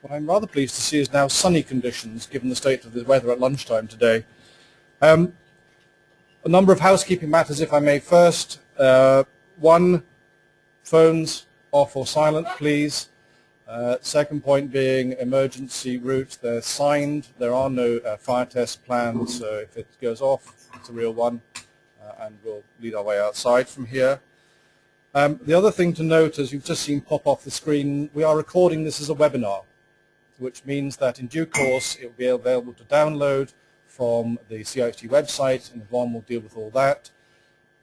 What I'm rather pleased to see is now sunny conditions, given the state of the weather at lunchtime today. A number of housekeeping matters, if I may. First, one, phones off or silent, please. Second point being emergency route. They're signed. There are no fire test plans, so if it goes off, it's a real one, and we'll lead our way outside from here. The other thing to note, as you've just seen pop off the screen, we are recording this as a webinar, which means that in due course it will be available to download from the CIHT website, and Yvonne will deal with all that.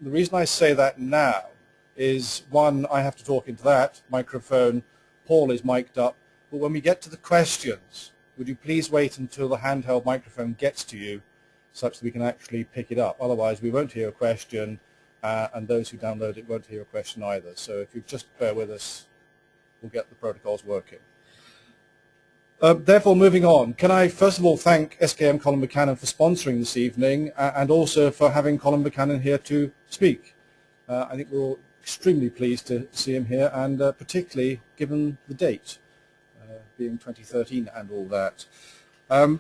The reason I say that now is, one, I have to talk into that microphone. Paul is mic'd up, but when we get to the questions, would you please wait until the handheld microphone gets to you such that we can actually pick it up. Otherwise we won't hear a question, and those who download it won't hear a question either. So if you just bear with us, we'll get the protocols working. Therefore, moving on, can I first of all thank SKM Colin Buchanan for sponsoring this evening, and also for having Colin Buchanan here to speak. I think we're all extremely pleased to see him here, and particularly given the date, being 2013 and all that. A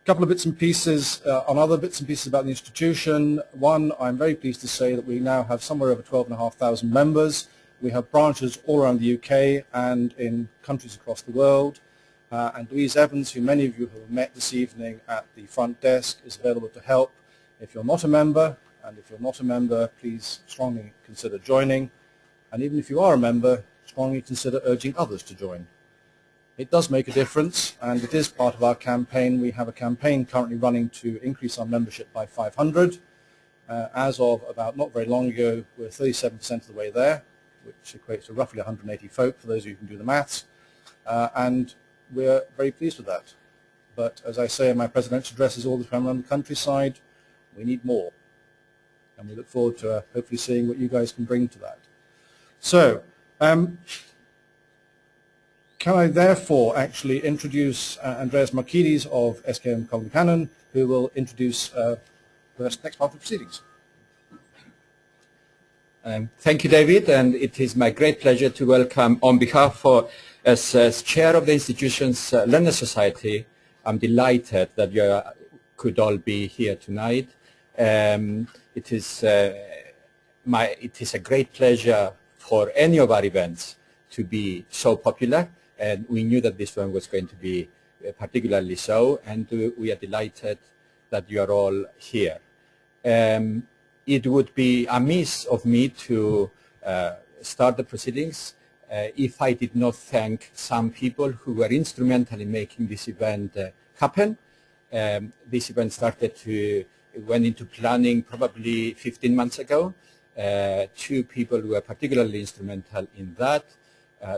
couple of bits and pieces on other bits and pieces about the institution. One, I'm very pleased to say that we now have somewhere over 12,500 members. We have branches all around the UK and in countries across the world. And Louise Evans, who many of you have met this evening at the front desk, is available to help if you're not a member. And if you're not a member, please strongly consider joining. And even if you are a member, strongly consider urging others to join. It does make a difference, and it is part of our campaign. We have a campaign currently running to increase our membership by 500. As of about not very long ago, we're 37% of the way there, which equates to roughly 180 folk, for those of you who can do the maths. And we're very pleased with that. But as I say in my presidential addresses all the time around the countryside, we need more. And we look forward to hopefully seeing what you guys can bring to that. So, can I therefore actually introduce Andreas Markides of SKM Colin Buchanan, who will introduce the next part of the proceedings. Thank you, David, and it is my great pleasure to welcome, on behalf of, as chair of the institution's Learned Society, I'm delighted that you could all be here tonight. It is a great pleasure for any of our events to be so popular, and we knew that this one was going to be particularly so, and we are delighted that you are all here. It would be amiss of me to start the proceedings if I did not thank some people who were instrumental in making this event happen. This event went into planning probably 15 months ago. Two people who were particularly instrumental in that,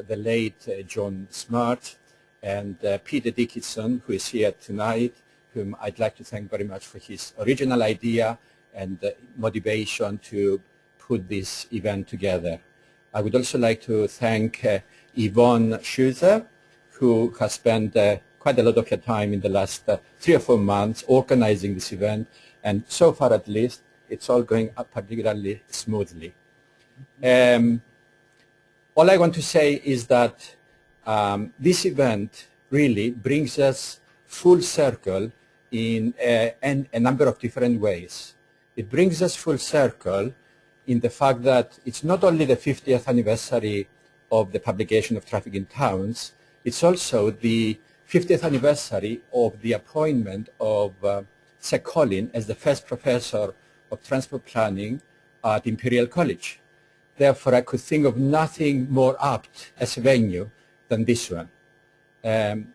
the late John Smart and Peter Dickinson, who is here tonight, whom I'd like to thank very much for his original idea and motivation to put this event together. I would also like to thank Yvonne Schuster, who has spent quite a lot of her time in the last 3 or 4 months organizing this event, and so far at least it's all going up particularly smoothly. All I want to say is that this event really brings us full circle in a number of different ways. It brings us full circle in the fact that it's not only the 50th anniversary of the publication of Traffic in Towns, it's also the 50th anniversary of the appointment of Sir Colin as the first professor of transport planning at Imperial College. Therefore, I could think of nothing more apt as a venue than this one. It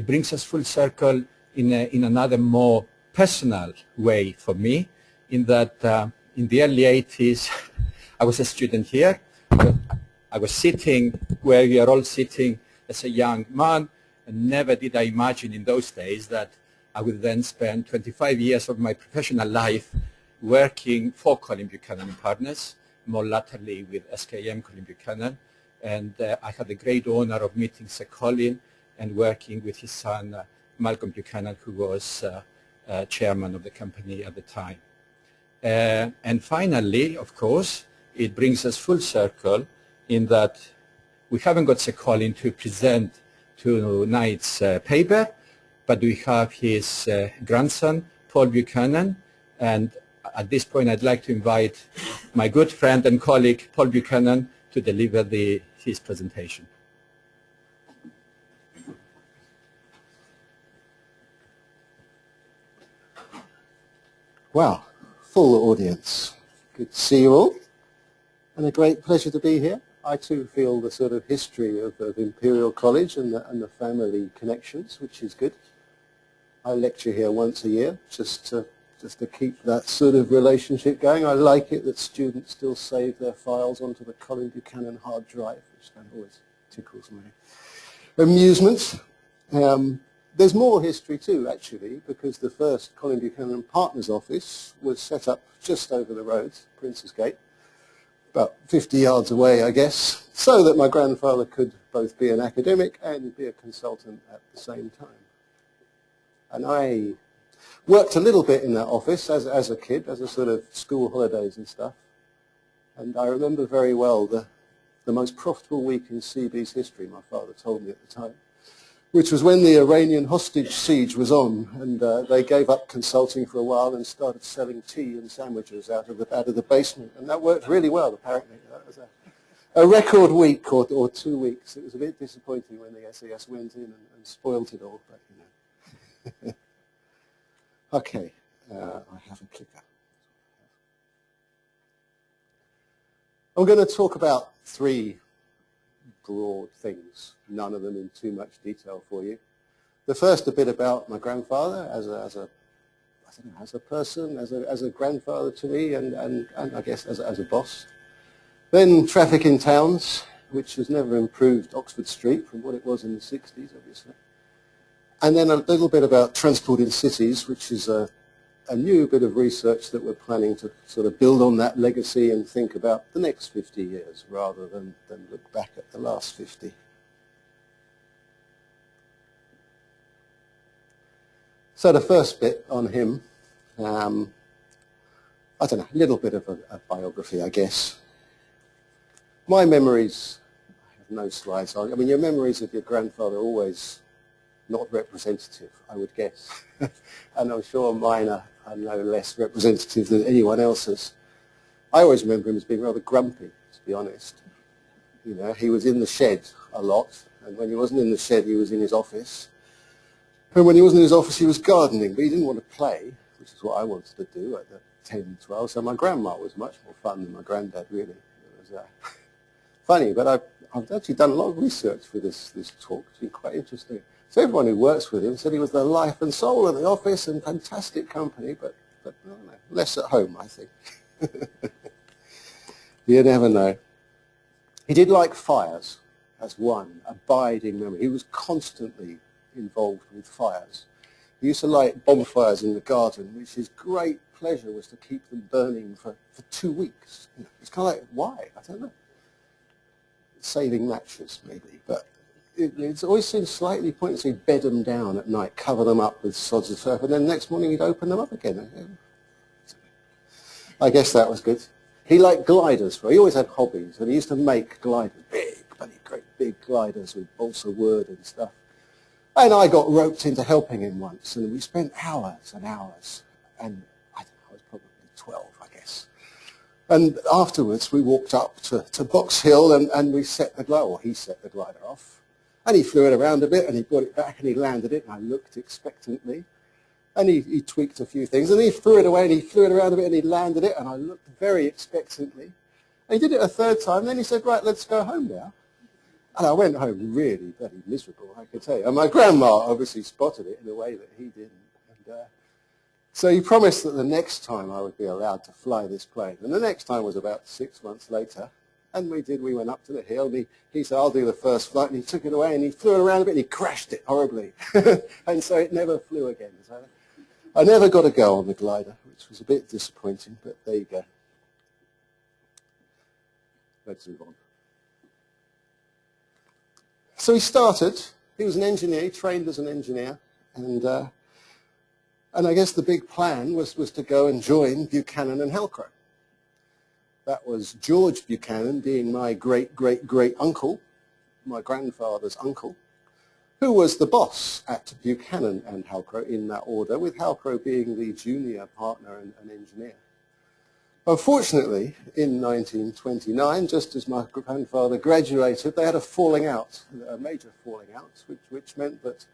brings us full circle in another more personal way for me, in that in the early 80s, I was a student here. I was sitting where you are all sitting as a young man, and never did I imagine in those days that I would then spend 25 years of my professional life working for Colin Buchanan and Partners, more latterly with SKM Colin Buchanan. And I had the great honor of meeting Sir Colin and working with his son, Malcolm Buchanan, who was chairman of the company at the time. And finally, of course, it brings us full circle in that we haven't got Sir Colin to present tonight's paper, but we have his grandson, Paul Buchanan, and at this point I'd like to invite my good friend and colleague, Paul Buchanan, to deliver his presentation. Wow, full audience. Good to see you all, and a great pleasure to be here. I too feel the sort of history of Imperial College and the family connections, which is good. I lecture here once a year just to keep that sort of relationship going. I like it that students still save their files onto the Colin Buchanan hard drive, which kind of always tickles my amusement. There's more history too, actually, because the first Colin Buchanan Partners Office was set up just over the road, Prince's Gate, about 50 yards away, I guess, so that my grandfather could both be an academic and be a consultant at the same time. And I worked a little bit in that office as a kid, as a sort of school holidays and stuff. And I remember very well the most profitable week in CB's history, my father told me at the time, which was when the Iranian hostage siege was on, and they gave up consulting for a while and started selling tea and sandwiches out of the basement, and that worked really well, apparently. That was a record week or 2 weeks. It was a bit disappointing when the SAS went in and spoilt it all, but you know. Okay, I have a clicker. I'm going to talk about 3 broad things, none of them in too much detail for you. The first a bit about my grandfather as a person, as a grandfather to me, and I guess as a boss. Then traffic in towns, which has never improved Oxford Street from what it was in the 60s, obviously. And then a little bit about transport in cities, which is a new bit of research that we're planning to sort of build on that legacy and think about the next 50 years rather than look back at the last 50. So the first bit on him, I don't know, a little bit of a biography, I guess. My memories, I have no slides on. I mean, your memories of your grandfather are always not representative, I would guess. And I'm sure mine are no less representative than anyone else's. I always remember him as being rather grumpy, to be honest. You know, he was in the shed a lot, and when he wasn't in the shed, he was in his office. And when he wasn't in his office, he was gardening, but he didn't want to play, which is what I wanted to do at the 10, 12. So my grandma was much more fun than my granddad, really. It was funny, but I've actually done a lot of research for this talk. It's been quite interesting. So everyone who works with him said he was the life and soul of the office and fantastic company, but I don't know, less at home, I think. You never know. He did like fires as one abiding memory. He was constantly involved with fires. He used to light bonfires in the garden, which his great pleasure was to keep them burning for 2 weeks. You know, it's kind of like, why? I don't know. Saving matches, maybe, but it always seems slightly pointless. He'd bed them down at night, cover them up with sods of turf, and then the next morning he'd open them up again. I guess that was good. He liked gliders. He always had hobbies, and he used to make gliders, great big gliders with balsa wood and stuff. And I got roped into helping him once, and we spent hours and hours, and I don't know, I was probably 12, I guess. And afterwards we walked up to Box Hill, and we set the glider, or he set the glider off. And he flew it around a bit, and he brought it back, and he landed it, and I looked expectantly. And he tweaked a few things, and he threw it away, and he flew it around a bit, and he landed it, and I looked very expectantly. And he did it a 3rd time, and then he said, right, let's go home now. And I went home really very miserable, I can tell you. And my grandma obviously spotted it in a way that he didn't. And so he promised that the next time I would be allowed to fly this plane. And the next time was about 6 months later. And we went up to the hill, and he said, I'll do the first flight, and he took it away, and he flew it around a bit, and he crashed it horribly. And so it never flew again. So I never got to go on the glider, which was a bit disappointing, but there you go. Let's move on. So he was an engineer, he trained as an engineer, and I guess the big plan was to go and join Buchanan and Halcrow. That was George Buchanan being my great-great-great-uncle, my grandfather's uncle, who was the boss at Buchanan and Halcrow in that order, with Halcrow being the junior partner and engineer. Unfortunately, in 1929, just as my grandfather graduated, they had a falling out, a major falling out, which meant that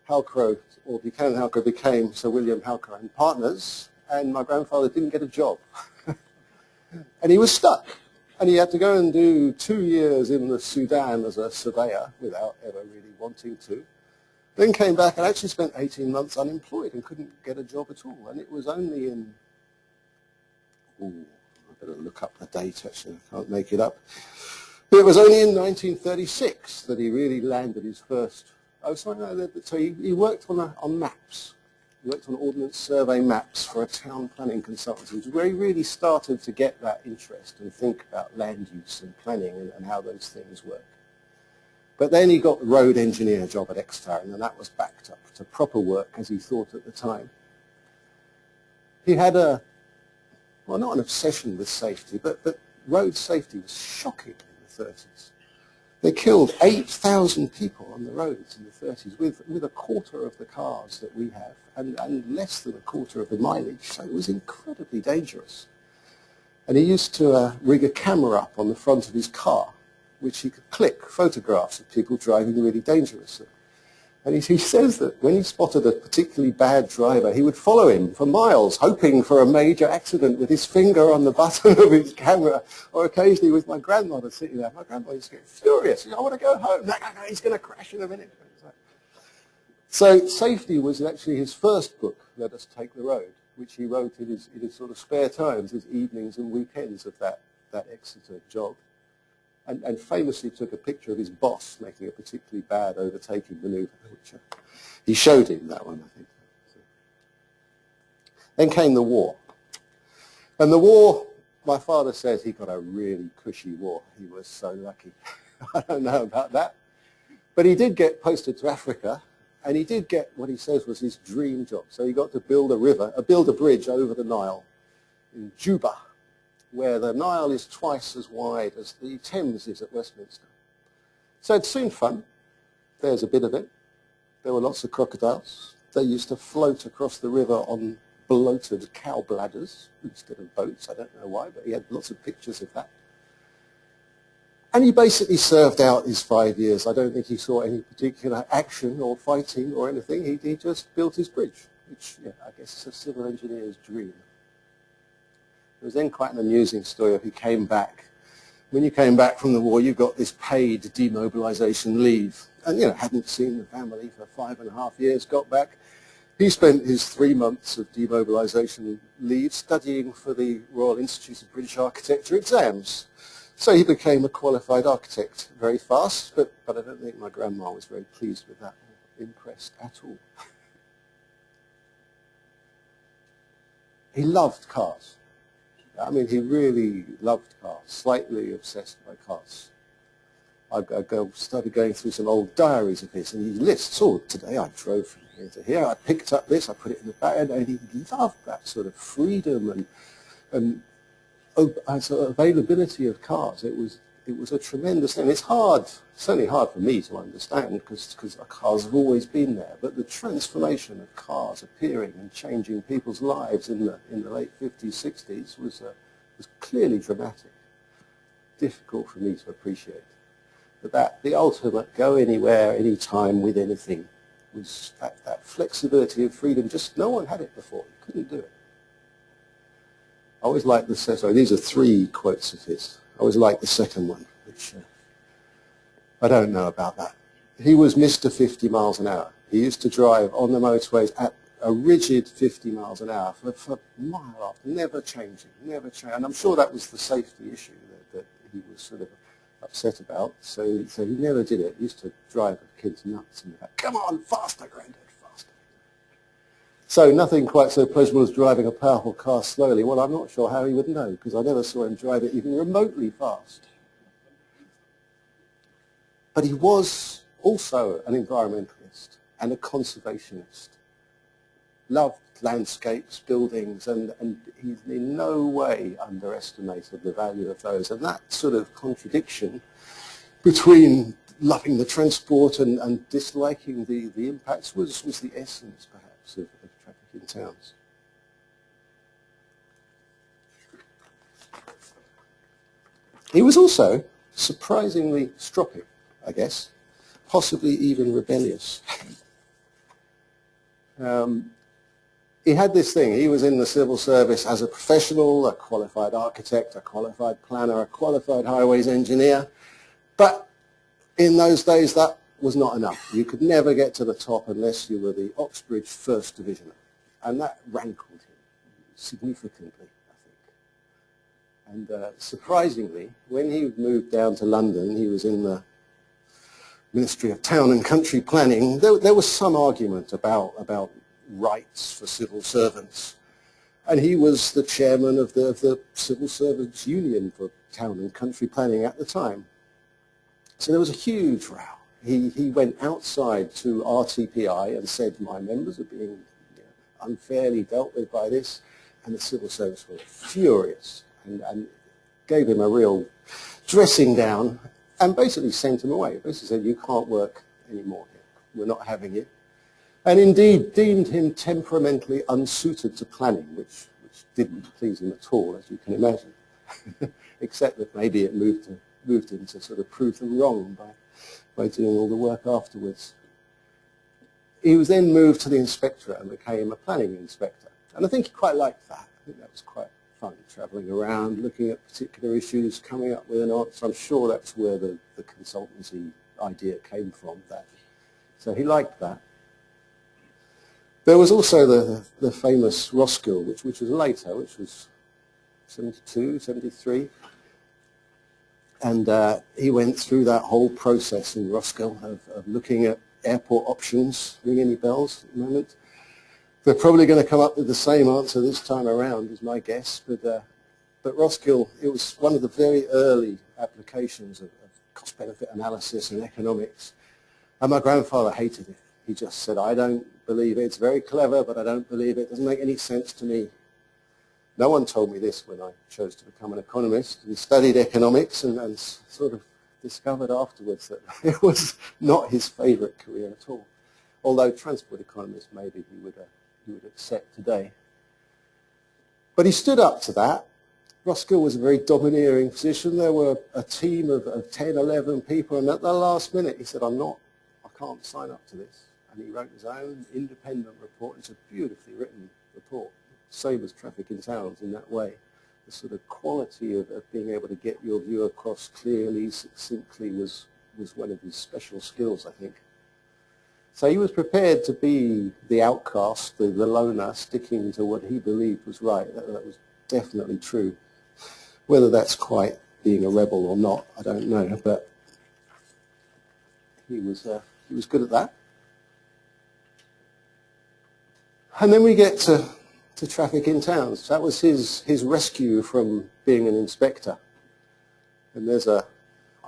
Halcrow, or Buchanan Halcrow, became Sir William Halcrow and Partners, and my grandfather didn't get a job. And he was stuck. And he had to go and do 2 years in the Sudan as a surveyor without ever really wanting to. Then came back and actually spent 18 months unemployed and couldn't get a job at all. And it was only in, I better look up the date actually, I can't make it up. But it was only in 1936 that he really landed his first, so he worked on maps. He worked on ordnance survey maps for a town planning consultancy, where he really started to get that interest and think about land use and planning and how those things work. But then he got the road engineer job at Exeter, and that was backed up to proper work as he thought at the time. He had well, not an obsession with safety, but road safety was shocking in the 30s. They killed 8,000 people on the roads in the 30s with a quarter of the cars that we have and less than a quarter of the mileage. So it was incredibly dangerous. And he used to rig a camera up on the front of his car, which he could click photographs of people driving really dangerously. And he says that when he spotted a particularly bad driver, he would follow him for miles, hoping for a major accident with his finger on the button of his camera, or occasionally with my grandmother sitting there. My grandmother used to get furious. I want to go home. No, he's going to crash in a minute. So Safety was actually his first book, Let Us Take the Road, which he wrote in his sort of spare times, his evenings and weekends of that Exeter job. And famously took a picture of his boss making a particularly bad overtaking manoeuvre, which he showed him that one, I think. Then came the war. And the war, my father says he got a really cushy war. He was so lucky. I don't know about that. But he did get posted to Africa, and he did get what he says was his dream job. So he got to build a bridge over the Nile in Juba, where the Nile is twice as wide as the Thames is at Westminster. So it's soon fun. There's a bit of it. There were lots of crocodiles. They used to float across the river on bloated cow bladders instead of boats. I don't know why, but he had lots of pictures of that. And he basically served out his 5 years. I don't think he saw any particular action or fighting or anything. He just built his bridge, which I guess is a civil engineer's dream. It was then quite an amusing story of he came back. When you came back from the war, you got this paid demobilization leave. And, hadn't seen the family for 5.5 years, got back. He spent his 3 months of demobilization leave studying for the Royal Institute of British Architecture exams. So he became a qualified architect very fast, but I don't think my grandma was very pleased with that, or impressed at all. He loved cars. I mean, he really loved cars, slightly obsessed by cars. I started going through some old diaries of his, and he lists, today I drove from here to here, I picked up this, I put it in the bag, and he loved that sort of freedom and availability of cars. It was a tremendous thing. It's certainly hard for me to understand, because cars have always been there, but the transformation of cars appearing and changing people's lives in the late 50s, 60s was clearly dramatic. Difficult for me to appreciate. But the ultimate go anywhere, anytime, with anything, was that flexibility of freedom. Just no one had it before. You couldn't do it. I always like these are 3 quotes of his. I always like the second one, which I don't know about that. He was Mr. 50 miles an hour. He used to drive on the motorways at a rigid 50 miles an hour for mile after, never changing. And I'm sure that was the safety issue that he was sort of upset about. So he never did it. He used to drive the kids nuts and like, come on, faster, Grandad, faster. So nothing quite so pleasurable as driving a powerful car slowly. Well, I'm not sure how he would know, because I never saw him drive it even remotely fast. But he was also an environmentalist and a conservationist. Loved landscapes, buildings, and he in no way underestimated the value of those. And that sort of contradiction between loving the transport and disliking the impacts was the essence, perhaps, of traffic in towns. He was also surprisingly stroppy, I guess, possibly even rebellious. He had this thing. He was in the civil service as a professional, a qualified architect, a qualified planner, a qualified highways engineer. But in those days, that was not enough. You could never get to the top unless you were the Oxbridge First Divisioner. And that rankled him significantly, I think. And surprisingly, when he moved down to London, he was in the Ministry of Town and Country Planning. There was some argument about rights for civil servants. And he was the chairman of the Civil Servants Union for Town and Country Planning at the time. So there was a huge row. He went outside to RTPI and said, my members are being unfairly dealt with by this. And the civil service were furious and gave him a real dressing down and basically sent him away. Basically said, you can't work anymore here. We're not having it. And indeed deemed him temperamentally unsuited to planning, which didn't please him at all, as you can imagine, except that maybe it moved him to sort of prove them wrong by doing all the work afterwards. He was then moved to the inspectorate and became a planning inspector. And I think he quite liked that. I think that was quite fun, travelling around, looking at particular issues, coming up with an answer. I'm sure that's where the consultancy idea came from. So he liked that. There was also the famous Roskill, which was later, which was 72, 73. And he went through that whole process in Roskill of looking at airport options. Ring any bells at the moment? They're probably going to come up with the same answer this time around, is my guess. But Roskill, it was one of the very early applications of cost-benefit analysis and economics. And my grandfather hated it. He just said, I don't believe it. It's very clever, but I don't believe it. It doesn't make any sense to me. No one told me this when I chose to become an economist and studied economics and sort of discovered afterwards that it was not his favourite career at all. Although transport economist maybe he would accept today. But he stood up to that. Roskill was a very domineering position. There were a team of 10, 11 people, and at the last minute he said, I can't sign up to this. And he wrote his own independent report. It's a beautifully written report, same as Traffic in Towns in that way. The sort of quality of being able to get your view across clearly, succinctly was one of his special skills, I think. So he was prepared to be the outcast, the loner, sticking to what he believed was right. That was definitely true. Whether that's quite being a rebel or not, I don't know, but he was good at that. And then we get to Traffic in Towns. That was his rescue from being an inspector. And there's I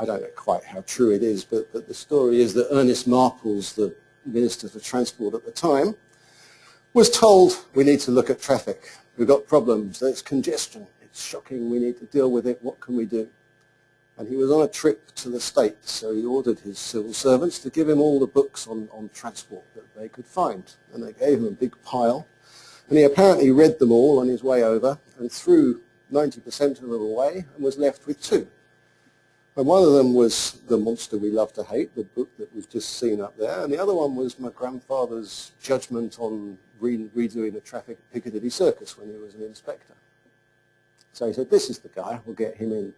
don't know quite how true it is, but the story is that Ernest Marples, the Minister for Transport at the time, was told, we need to look at traffic. We've got problems. There's congestion. It's shocking. We need to deal with it. What can we do? And he was on a trip to the States, so he ordered his civil servants to give him all the books on transport that they could find. And they gave him a big pile. And he apparently read them all on his way over and threw 90% of them away and was left with 2. And one of them was The Monster We Love to Hate, the book that was just seen up there. And the other one was my grandfather's judgment on redoing the traffic at Piccadilly Circus when he was an inspector. So he said, this is the guy, we'll get him in.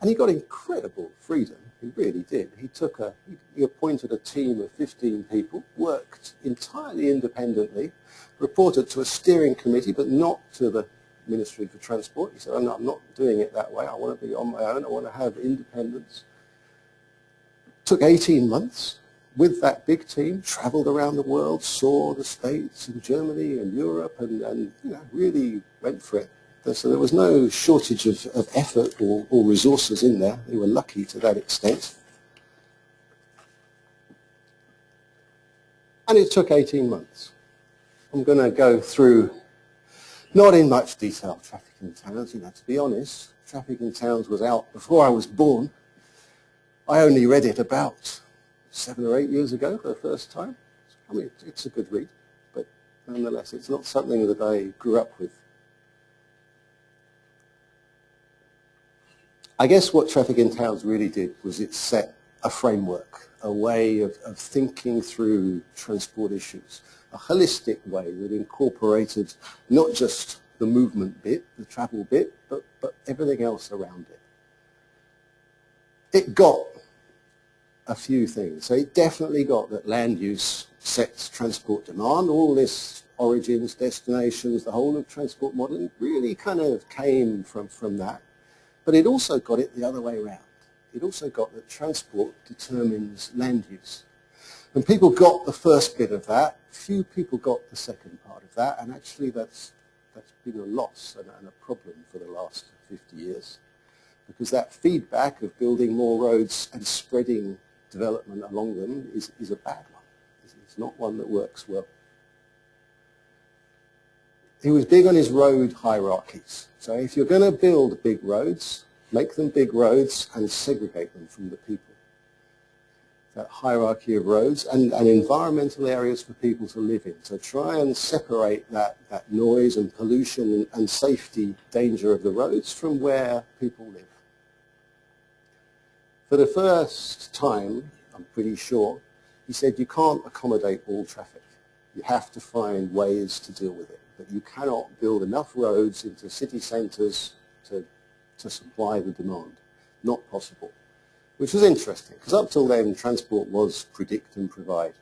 And he got incredible freedom, he really did. He appointed a team of 15 people, worked entirely independently, reported to a steering committee, but not to the Ministry for Transport. He said, I'm not doing it that way, I want to be on my own, I want to have independence. Took 18 months with that big team, travelled around the world, saw the States and Germany and Europe, and really went for it. So there was no shortage of effort or resources in there. They were lucky to that extent. And it took 18 months. I'm going to go through, not in much detail, Traffic in Towns. To be honest, Traffic in Towns was out before I was born. I only read it about 7 or 8 years ago for the first time. I mean, it's a good read, but nonetheless, it's not something that I grew up with. I guess what Traffic in Towns really did was it set a framework, a way of thinking through transport issues, a holistic way that incorporated not just the movement bit, the travel bit, but everything else around it. It got a few things. So it definitely got that land use sets transport demand. All this origins, destinations, the whole of transport modelling really kind of came from that. But it also got it the other way around. It also got that transport determines land use. And people got the first bit of that. Few people got the second part of that. And actually that's been a loss and a problem for the last 50 years. Because that feedback of building more roads and spreading development along them is a bad one. It's not one that works well. He was big on his road hierarchies. So if you're going to build big roads, make them big roads and segregate them from the people. That hierarchy of roads and environmental areas for people to live in. So try and separate that noise and pollution and safety danger of the roads from where people live. For the first time, I'm pretty sure, he said you can't accommodate all traffic. You have to find ways to deal with it. But you cannot build enough roads into city centres to supply the demand. Not possible. Which was interesting, because up till then, transport was predict and provide.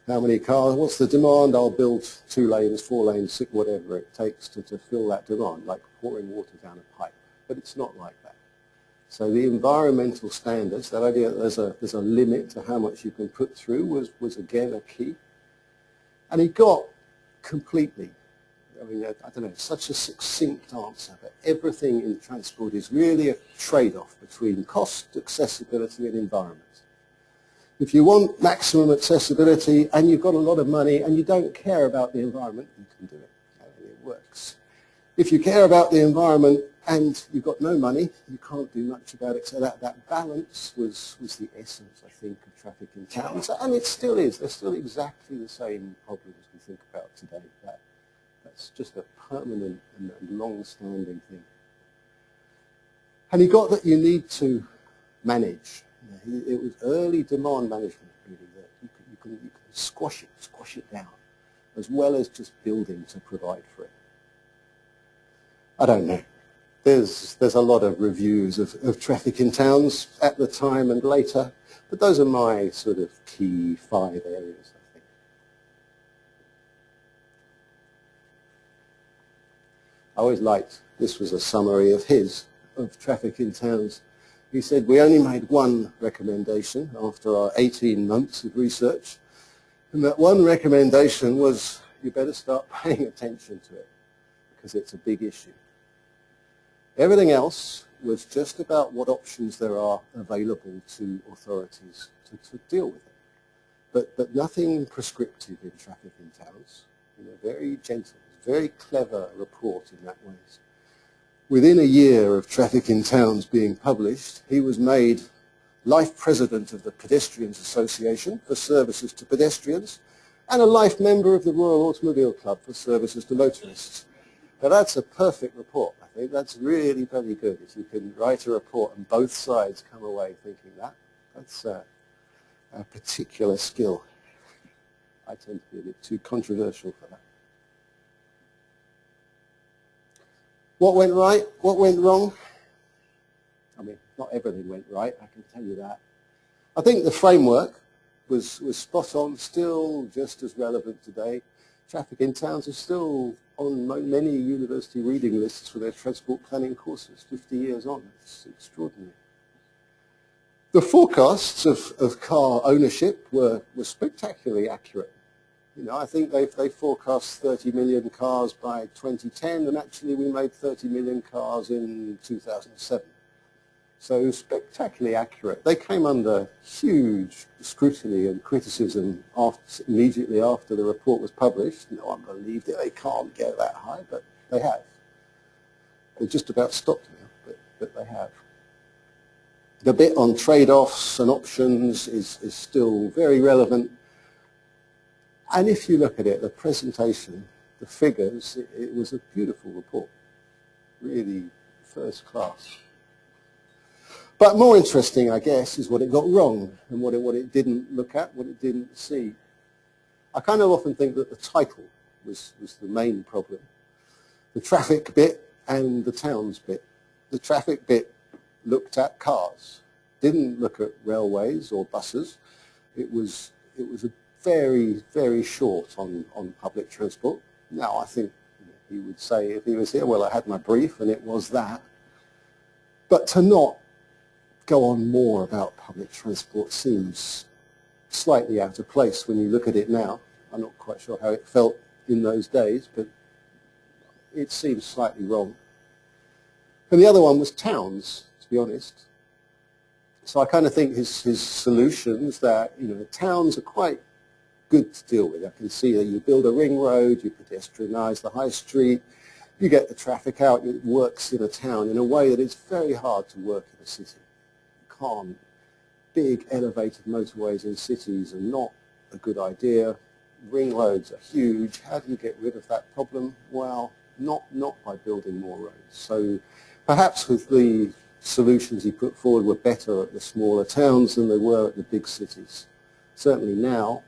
How many cars, what's the demand? I'll build 2 lanes, 4 lanes, 6, whatever it takes to fill that demand, like pouring water down a pipe. But it's not like that. So the environmental standards, that idea that there's a limit to how much you can put through was again a key. And he got completely, I mean, I don't know, such a succinct answer, but everything in transport is really a trade-off between cost, accessibility and environment. If you want maximum accessibility and you've got a lot of money and you don't care about the environment, you can do it. I mean, it works. If you care about the environment and you've got no money, you can't do much about it. So that balance was the essence, I think, of traffic in towns. And it still is. They're still exactly the same problems we think about today. That's just a permanent and long-standing thing. And he got that you need to manage. It was early demand management, really, that you can squash it down, as well as just building to provide for it. I don't know. There's a lot of reviews of traffic in towns at the time and later, but those are my sort of key 5 areas, I think. I always liked, this was a summary of his, of traffic in towns. He said, we only made one recommendation after our 18 months of research, and that one recommendation was you better start paying attention to it, because it's a big issue. Everything else was just about what options there are available to authorities to deal with it. But nothing prescriptive in traffic in towns. You know, very gentle, very clever report in that way. Within a year of Traffic in Towns being published, he was made life president of the Pedestrians Association for services to pedestrians and a life member of the Royal Automobile Club for services to motorists. Now that's a perfect report. I think that's really very good. If you can write a report and both sides come away thinking that, that's a particular skill. I tend to be a bit too controversial for that. What went right? What went wrong? I mean, not everything went right, I can tell you that. I think the framework was spot on, still just as relevant today. Traffic in towns is still on many university reading lists for their transport planning courses 50 years on. It's extraordinary. The forecasts of car ownership were spectacularly accurate. You know, I think they forecast 30 million cars by 2010, and actually we made 30 million cars in 2007. So spectacularly accurate. They came under huge scrutiny and criticism immediately after the report was published. No one believed it. They can't get that high, but they have. They've just about stopped now, but they have. The bit on trade-offs and options is still very relevant. And if you look at it, the presentation, the figures, it was a beautiful report, really first class. But more interesting, I guess, is what it got wrong and what it didn't look at, what it didn't see. I kind of often think that the title was the main problem. The traffic bit and the towns bit. The traffic bit looked at cars, didn't look at railways or buses. It was a very, very short on public transport. Now, I think he would say, if he was here, well, I had my brief and it was that. But to not go on more about public transport seems slightly out of place when you look at it now. I'm not quite sure how it felt in those days, but it seems slightly wrong. And the other one was towns, to be honest. So I kind of think his solutions that, towns are quite good to deal with. I can see that you build a ring road, you pedestrianise the high street, you get the traffic out, it works in a town in a way that it's very hard to work in a city. You can't. Big elevated motorways in cities are not a good idea. Ring roads are huge. How do you get rid of that problem? Well, not by building more roads. So perhaps with the solutions he put forward were better at the smaller towns than they were at the big cities. Certainly now,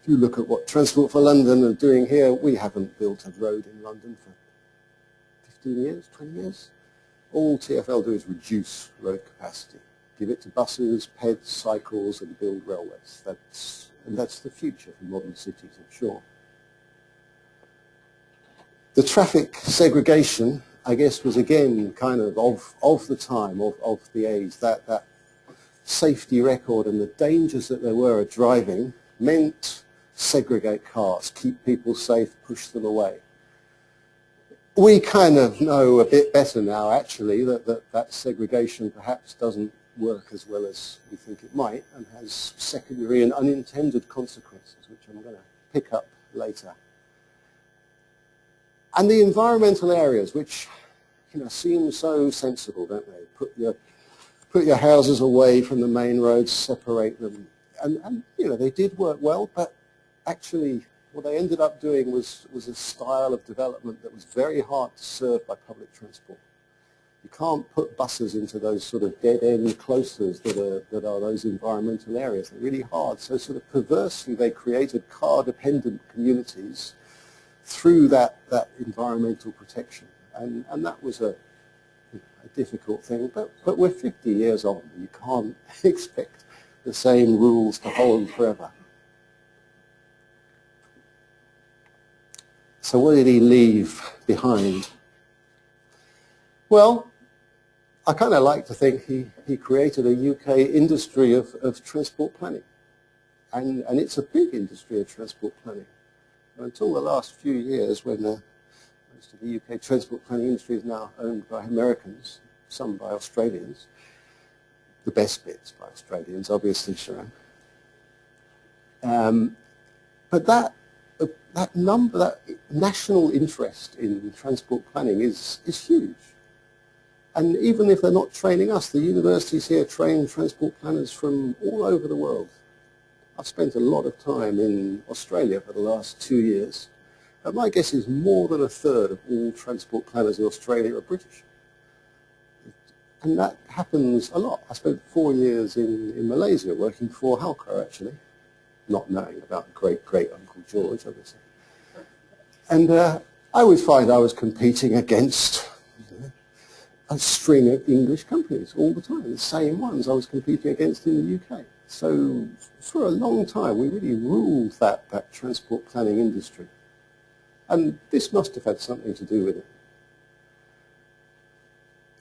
if you look at what Transport for London are doing here, we haven't built a road in London for 15 years, 20 years. All TfL do is reduce road capacity. Give it to buses, peds, cycles, and build railways. That's the future for modern cities, I'm sure. The traffic segregation, I guess, was again kind of the time, of the age. That safety record and the dangers that there were of driving meant segregate cars, keep people safe, push them away. We kind of know a bit better now, actually, that segregation perhaps doesn't work as well as we think it might and has secondary and unintended consequences, which I'm going to pick up later. And the environmental areas, which seem so sensible, don't they? Put your houses away from the main roads, separate them, and they did work well, but actually what they ended up doing was a style of development that was very hard to serve by public transport. You can't put buses into those sort of dead-end closures that are those environmental areas. They're really hard. So sort of perversely, they created car-dependent communities through that environmental protection. And that was a difficult thing. But we're 50 years on. You can't expect the same rules to hold forever. So what did he leave behind? Well, I kind of like to think he created a UK industry of transport planning. And it's a big industry of transport planning. Until the last few years when most of the UK transport planning industry is now owned by Americans, some by Australians. The best bits by Australians, obviously, Sharon. But that national interest in transport planning is huge. And even if they're not training us, the universities here train transport planners from all over the world. I've spent a lot of time in Australia for the last 2 years. And my guess is more than a third of all transport planners in Australia are British. And that happens a lot. I spent 4 years in Malaysia working for Halco, actually, not knowing about great-great-uncle George, obviously. And I always find I was competing against a string of English companies all the time, the same ones I was competing against in the UK. So for a long time, we really ruled that transport planning industry. And this must have had something to do with it.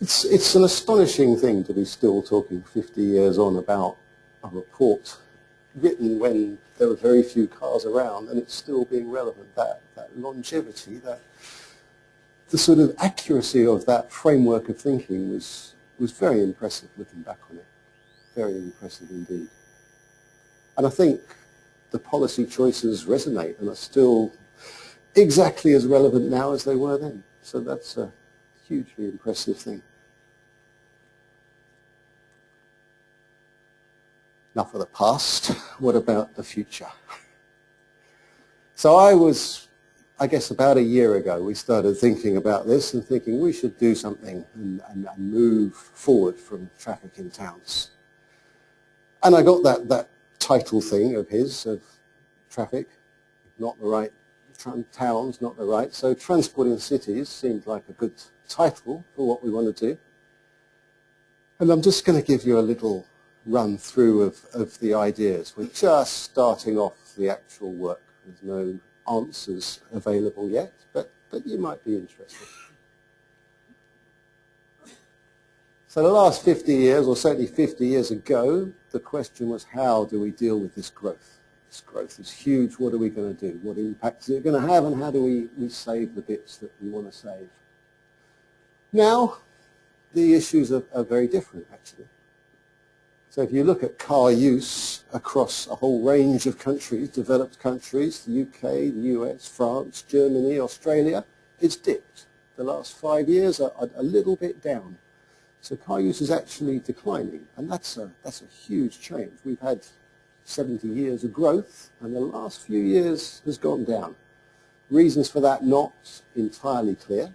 It's an astonishing thing to be still talking 50 years on about a report written when there were very few cars around, and it's still being relevant. That longevity, the sort of accuracy of that framework of thinking was very impressive looking back on it. Very impressive indeed. And I think the policy choices resonate and are still exactly as relevant now as they were then. So that's a hugely impressive thing. Enough of the past. What about the future? So I guess about a year ago, we started thinking about this and thinking we should do something and move forward from traffic in towns. And I got that title thing of his, of traffic, not the right, towns, not the right. So transport in cities seemed like a good title for what we want to do. And I'm just going to give you a little run through of the ideas. We're just starting off the actual work. There's no answers available yet, but you might be interested. So the last 50 years, or certainly 50 years ago, the question was, how do we deal with this growth? This growth is huge. What are we going to do? What impact is it going to have, and how do we save the bits that we want to save? Now, the issues are very different, actually. So if you look at car use across a whole range of countries, developed countries, the UK, the US, France, Germany, Australia, it's dipped. The last 5 years are a little bit down. So car use is actually declining, and that's a huge change. We've had 70 years of growth, and the last few years has gone down. Reasons for that not entirely clear.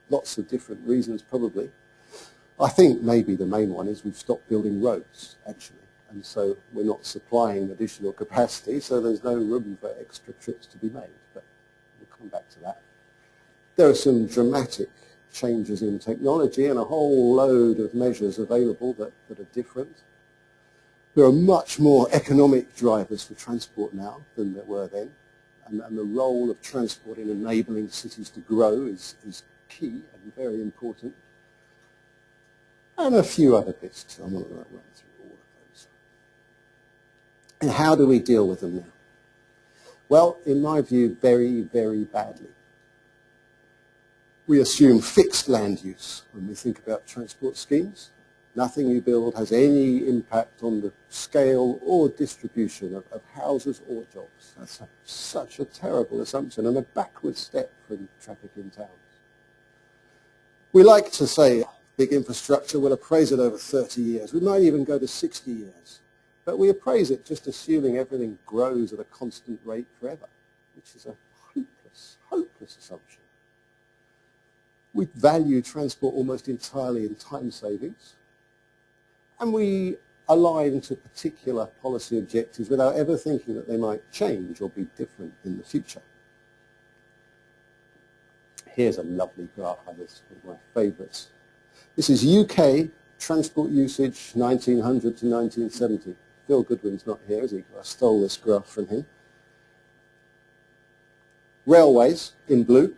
Lots of different reasons probably. I think maybe the main one is we've stopped building roads, actually, and so we're not supplying additional capacity, so there's no room for extra trips to be made, but we'll come back to that. There are some dramatic changes in technology and a whole load of measures available that are different. There are much more economic drivers for transport now than there were then, and the role of transport in enabling cities to grow is key and very important. And a few other bits too. I'm not going to run through all of those. And how do we deal with them now? Well, in my view, very, very badly. We assume fixed land use when we think about transport schemes. Nothing you build has any impact on the scale or distribution of houses or jobs. That's such a terrible assumption and a backward step from traffic in towns. We like to say big infrastructure, we'll appraise it over 30 years. We might even go to 60 years. But we appraise it just assuming everything grows at a constant rate forever, which is a hopeless, hopeless assumption. We value transport almost entirely in time savings, and we align to particular policy objectives without ever thinking that they might change or be different in the future. Here's a lovely graph, it's one of my favourites. This is UK transport usage 1900 to 1970. Phil Goodwin's not here, is he? I stole this graph from him. Railways in blue.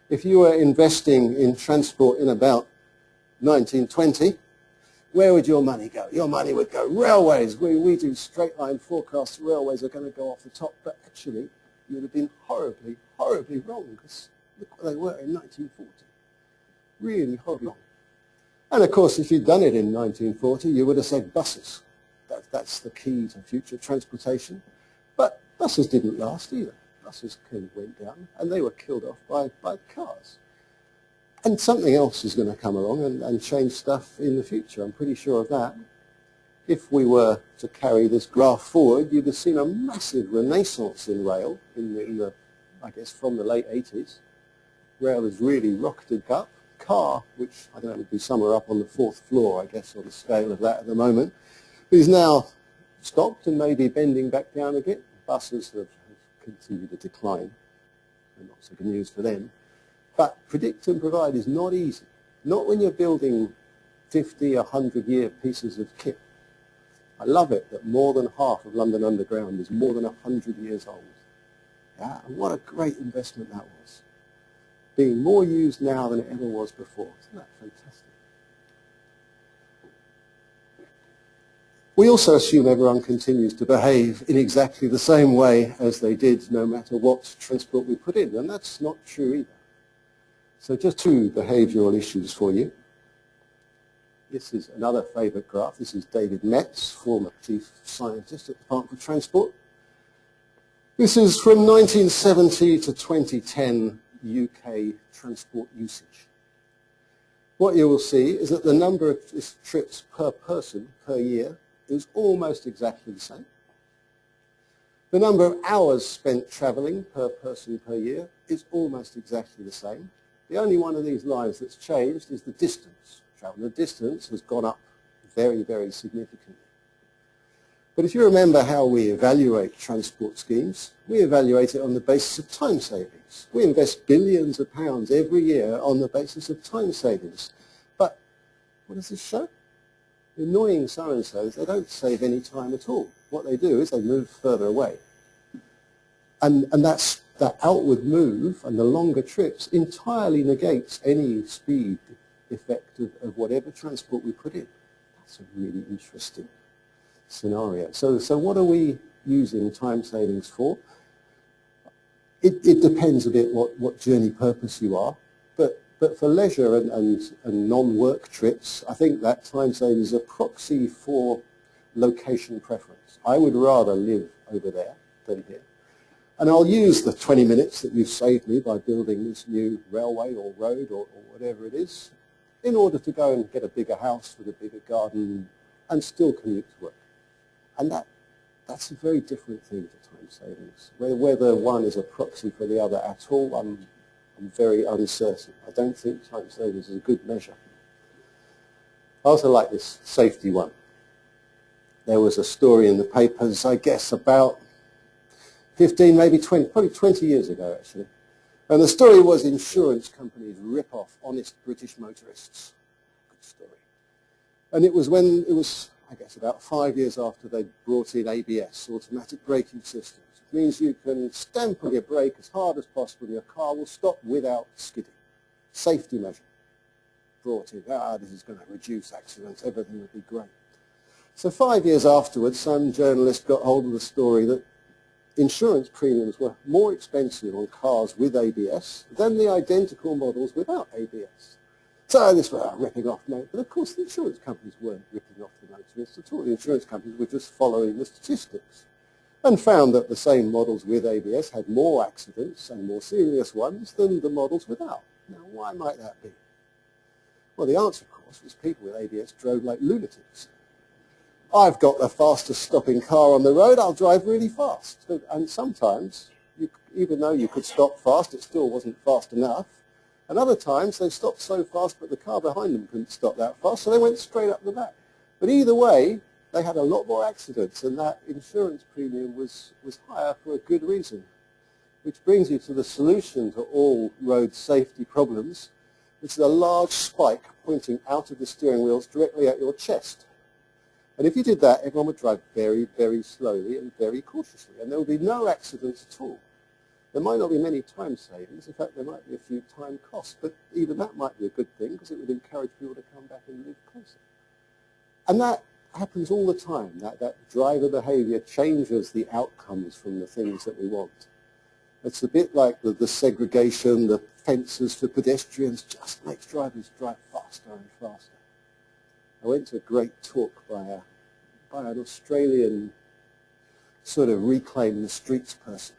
If you were investing in transport in about 1920, where would your money go? Your money would go railways. We do straight line forecasts. Railways are going to go off the top, but actually you would have been horribly, horribly wrong, because look what they were in 1940. Really horribly wrong. And of course, if you'd done it in 1940, you would have said buses. That's the key to future transportation. But buses didn't last either. Buses kind of went down, and they were killed off by cars. And something else is going to come along and change stuff in the future. I'm pretty sure of that. If we were to carry this graph forward, you'd have seen a massive renaissance in rail I guess, from the late 80s. Rail has really rocketed up. Car, which I don't know, would be somewhere up on the 4th floor, I guess, on the scale of that at the moment, is now stopped and maybe bending back down a bit. Buses have continued to decline, and not so good news for them. But predict and provide is not easy, not when you're building 50, 100-year pieces of kit. I love it that more than half of London Underground is more than 100 years old. Yeah, and what a great investment that was. Being more used now than it ever was before. Isn't that fantastic? We also assume everyone continues to behave in exactly the same way as they did no matter what transport we put in, and that's not true either. So just two behavioural issues for you. This is another favourite graph. This is David Metz, former chief scientist at the Department for Transport. This is from 1970 to 2010 UK transport usage. What you will see is that the number of trips per person per year It was almost exactly the same. The number of hours spent travelling per person per year is almost exactly the same. The only one of these lines that's changed is the distance. Travel. The distance has gone up very, very significantly. But if you remember how we evaluate transport schemes, we evaluate it on the basis of time savings. We invest billions of pounds every year on the basis of time savings. But what does this show? The annoying so-and-sos, they don't save any time at all. What they do is they move further away. And that outward move and the longer trips entirely negates any speed effect of whatever transport we put in. That's a really interesting scenario. So what are we using time savings for? It depends a bit what journey purpose you are, but for leisure and non-work trips, I think that time savings is a proxy for location preference. I would rather live over there than here. And I'll use the 20 minutes that you've saved me by building this new railway or road or whatever it is in order to go and get a bigger house with a bigger garden and still commute to work. And that's a very different thing to time savings. Whether one is a proxy for the other at all, I'm very uncertain. I don't think time savings is a good measure. I also like this safety one. There was a story in the papers, I guess, about 15, maybe 20, probably 20 years ago, actually. And the story was insurance companies rip off honest British motorists. Good story. And it was I guess, about 5 years after they'd brought in ABS, automatic braking systems. It means you can stamp on your brake as hard as possible and your car will stop without skidding. Safety measure brought in. This is going to reduce accidents, everything would be great. So 5 years afterwards, some journalist got hold of the story that insurance premiums were more expensive on cars with ABS than the identical models without ABS. So this was ripping off, but of course the insurance companies weren't ripping off the motorists at all. The insurance companies were just following the statistics and found that the same models with ABS had more accidents and more serious ones than the models without. Now, why might that be? Well, the answer, of course, was people with ABS drove like lunatics. I've got the fastest stopping car on the road, I'll drive really fast. And sometimes, even though you could stop fast, it still wasn't fast enough. And other times they stopped so fast but the car behind them couldn't stop that fast, so they went straight up the back. But either way, they had a lot more accidents and that insurance premium was higher for a good reason. Which brings you to the solution to all road safety problems, which is a large spike pointing out of the steering wheels directly at your chest. And if you did that, everyone would drive very, very slowly and very cautiously, and there would be no accidents at all. There might not be many time savings. In fact, there might be a few time costs, but even that might be a good thing because it would encourage people to come back and live closer. And that happens all the time. That driver behavior changes the outcomes from the things that we want. It's a bit like the segregation, the fences for pedestrians just makes drivers drive faster and faster. I went to a great talk by an Australian sort of reclaim the streets person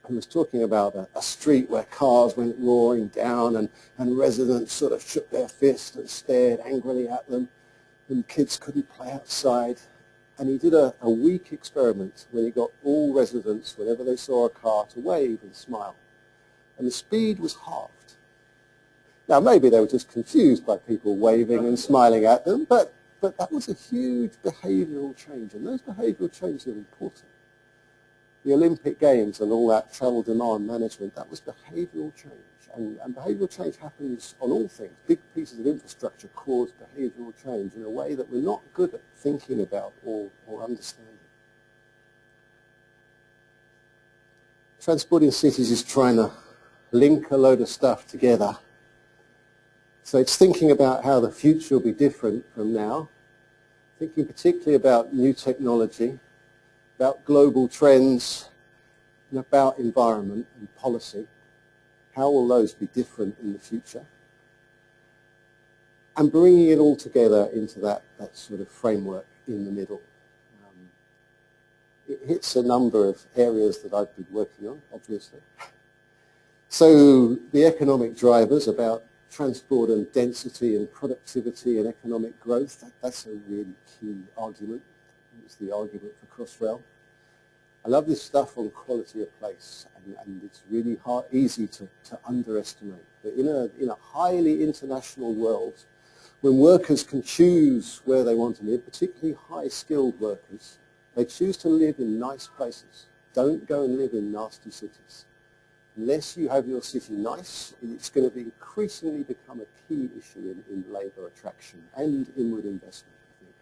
who was talking about a street where cars went roaring down and residents sort of shook their fists and stared angrily at them and kids couldn't play outside. And he did a week experiment when he got all residents, whenever they saw a car, to wave and smile. And the speed was halved. Now, maybe they were just confused by people waving and smiling at them, but that was a huge behavioural change, and those behavioural changes are important. The Olympic Games and all that travel demand management, that was behavioural change. And behavioural change happens on all things. Big pieces of infrastructure cause behavioural change in a way that we're not good at thinking about or understanding. Transporting cities is trying to link a load of stuff together. So it's thinking about how the future will be different from now, thinking particularly about new technology, about global trends, and about environment and policy. How will those be different in the future? And bringing it all together into that sort of framework in the middle. It hits a number of areas that I've been working on, obviously. So the economic drivers about transport and density and productivity and economic growth. That's a really key argument. It's the argument for Crossrail. I love this stuff on quality of place, and it's really easy to underestimate. But in a highly international world, when workers can choose where they want to live, particularly high-skilled workers, they choose to live in nice places. Don't go and live in nasty cities. Unless you have your city nice, it's going to be increasingly become a key issue in labour attraction and inward investment, I think.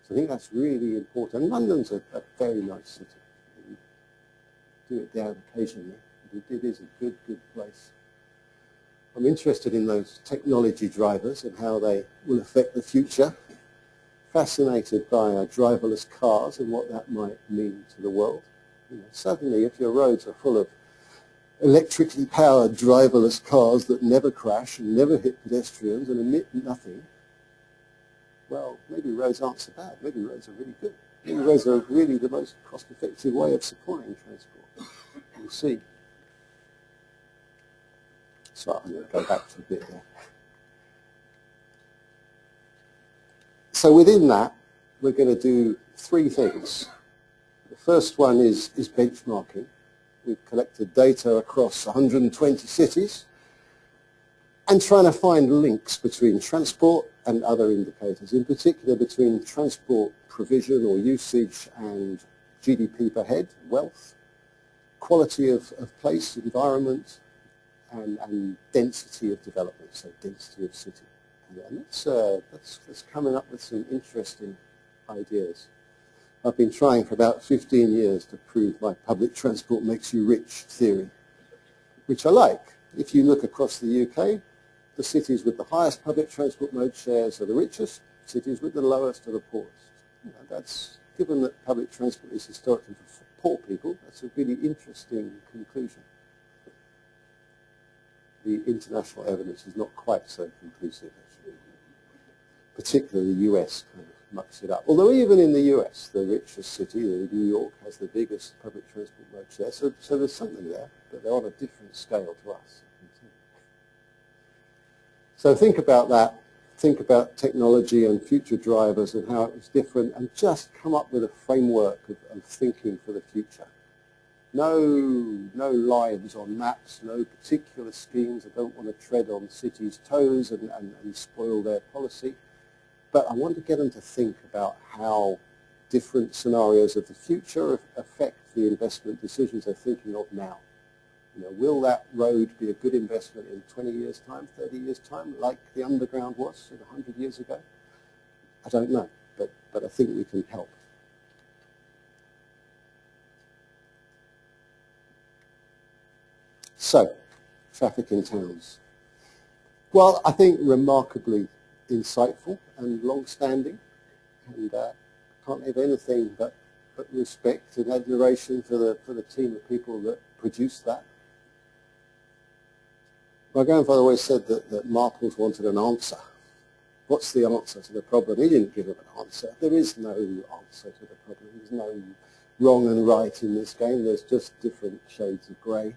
So I think that's really important. And London's a very nice city. Do it down occasionally. It is a good place. I'm interested in those technology drivers and how they will affect the future. Fascinated by driverless cars and what that might mean to the world. Suddenly, if your roads are full of electrically powered driverless cars that never crash and never hit pedestrians and emit nothing, well, maybe roads aren't so bad. Maybe roads are really good. Maybe roads are really the most cost-effective way of supplying transport. We'll see. So I'm going to go back to a bit there. So within that, we're going to do three things. The first one is benchmarking. We've collected data across 120 cities and trying to find links between transport and other indicators, in particular between transport provision or usage and GDP per head, wealth, quality of place, environment, and density of development, so density of city. And that's coming up with some interesting ideas. I've been trying for about 15 years to prove my public transport makes you rich theory, which I like. If you look across the UK, the cities with the highest public transport mode shares are the richest, cities with the lowest are the poorest. That's, given that public transport is historically for poor people, that's a really interesting conclusion. The international evidence is not quite so conclusive, actually. Particularly the US kind of mucks it up. Although even in the US, the richest city, New York, has the biggest public transport mode share, so there's something there, but they're on a different scale to us. So think about that. Think about technology and future drivers and how it was different, and just come up with a framework of thinking for the future. No lines on maps, no particular schemes. I don't want to tread on cities' toes and spoil their policy. But I want to get them to think about how different scenarios of the future affect the investment decisions they're thinking of now. Will that road be a good investment in 20 years' time, 30 years' time, like the underground was 100 years ago? I don't know, but I think we can help. So, traffic in towns. Well, I think remarkably insightful and long-standing, and can't have anything but respect and admiration for the team of people that produced that. My grandfather always said that Marples wanted an answer. What's the answer to the problem? He didn't give him an answer. There is no answer to the problem. There's no wrong and right in this game. There's just different shades of grey.